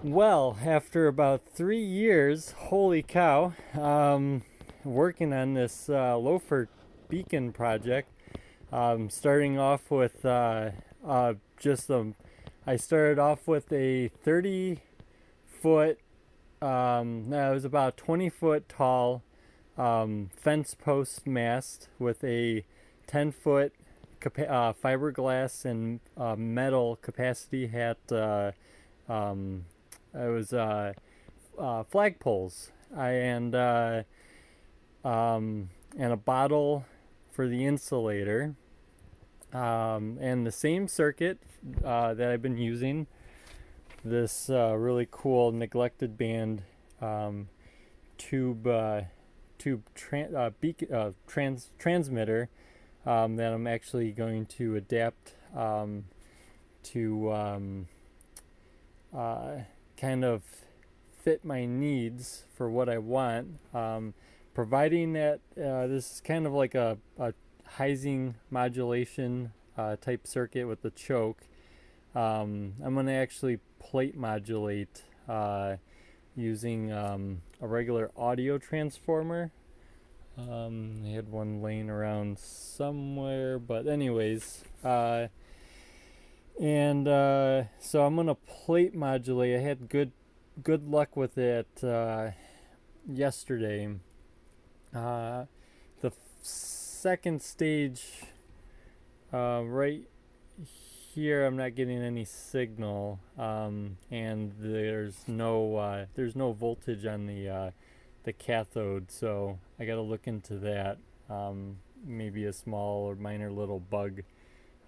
Well, after about 3 years, holy cow, working on this LOWFER beacon project, starting off with just I started off with a 30 foot, no, it was about 20 foot tall fence post mast with a 10 foot fiberglass and metal capacity hat. Um, it was flagpoles and a bottle for the insulator, and the same circuit that I've been using. This really cool neglected band um, tube transmitter that I'm actually going to adapt to uh, kind of fit my needs for what I want. Providing that this is kind of like a Heising modulation type circuit with the choke. I'm going to actually plate modulate using a regular audio transformer. I had one laying around somewhere, but anyways, so I'm gonna plate modulate. I had good luck with it yesterday. The second stage, right here, I'm not getting any signal, and there's no voltage on the cathode, so I got to look into that. Maybe a small or minor little bug,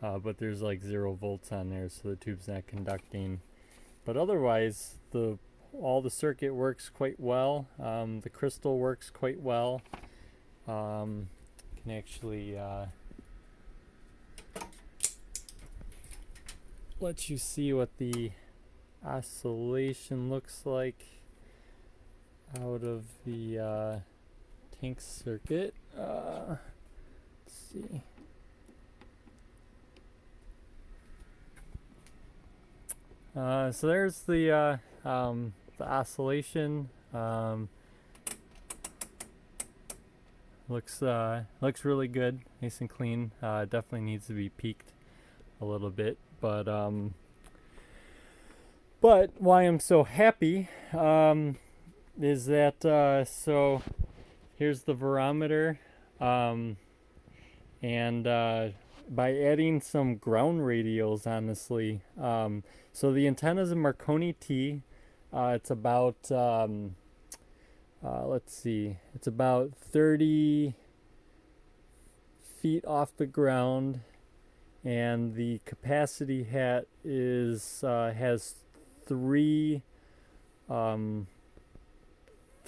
but there's like 0 volts on there, so the tube's not conducting. But otherwise, all the circuit works quite well. The crystal works quite well. Can actually let you see what the oscillation looks like out of the tank circuit. Let's see. So there's the oscillation. Looks really good, nice and clean. Definitely needs to be peaked a little bit, but why I'm so happy is that so here's the barometer, and by adding some ground radials, honestly. So the antenna's a Marconi T. It's about let's see, it's about 30 feet off the ground, and the capacity hat has three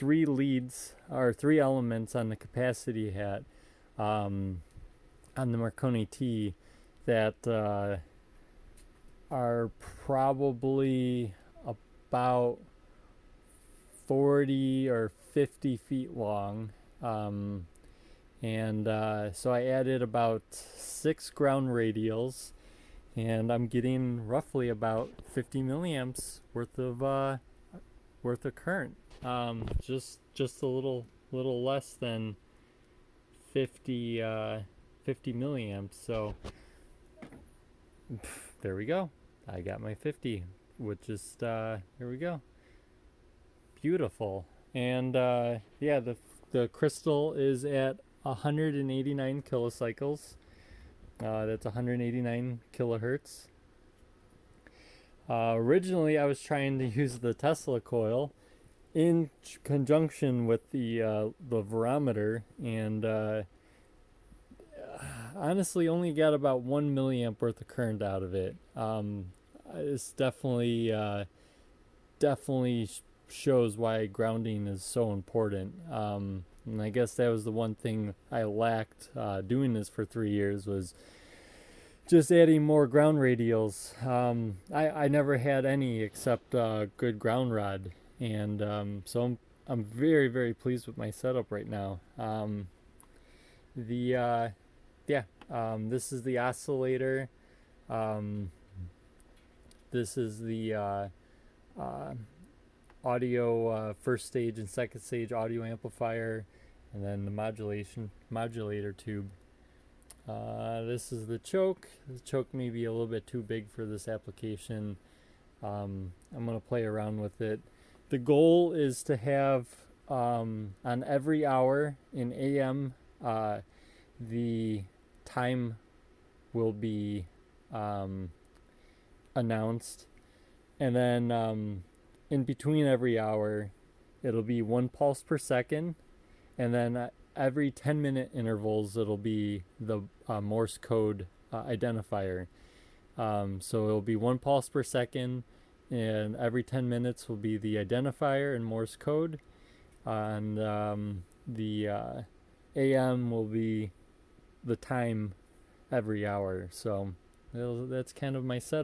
leads or three elements on the capacity hat, on the Marconi T, that are probably about 40 or 50 feet long. So I added about 6 ground radials, and I'm getting roughly about 50 milliamps worth of current. Just a little less than 50 milliamps. So there we go. I got my 50 with just here we go. Beautiful. And yeah, the crystal is at 189 kilocycles. That's 189 kilohertz. Originally, I was trying to use the Tesla coil in conjunction with the barometer, and honestly only got about 1 milliamp worth of current out of it. It's definitely shows why grounding is so important. And I guess that was the one thing I lacked doing this for 3 years, was just adding more ground radials. I never had any except good ground rod, and so I'm very, very pleased with my setup right now. This is the oscillator. This is the audio first stage and second stage audio amplifier, and then the modulator tube. This is the choke. The choke may be a little bit too big for this application. I'm going to play around with it. The goal is to have on every hour in AM, the time will be announced, and then in between every hour it'll be 1 pulse per second, and then every 10-minute intervals it'll be the Morse code identifier. So it'll be 1 pulse per second, and every 10 minutes will be the identifier in Morse code, and the AM will be the time every hour. So that's kind of my setup.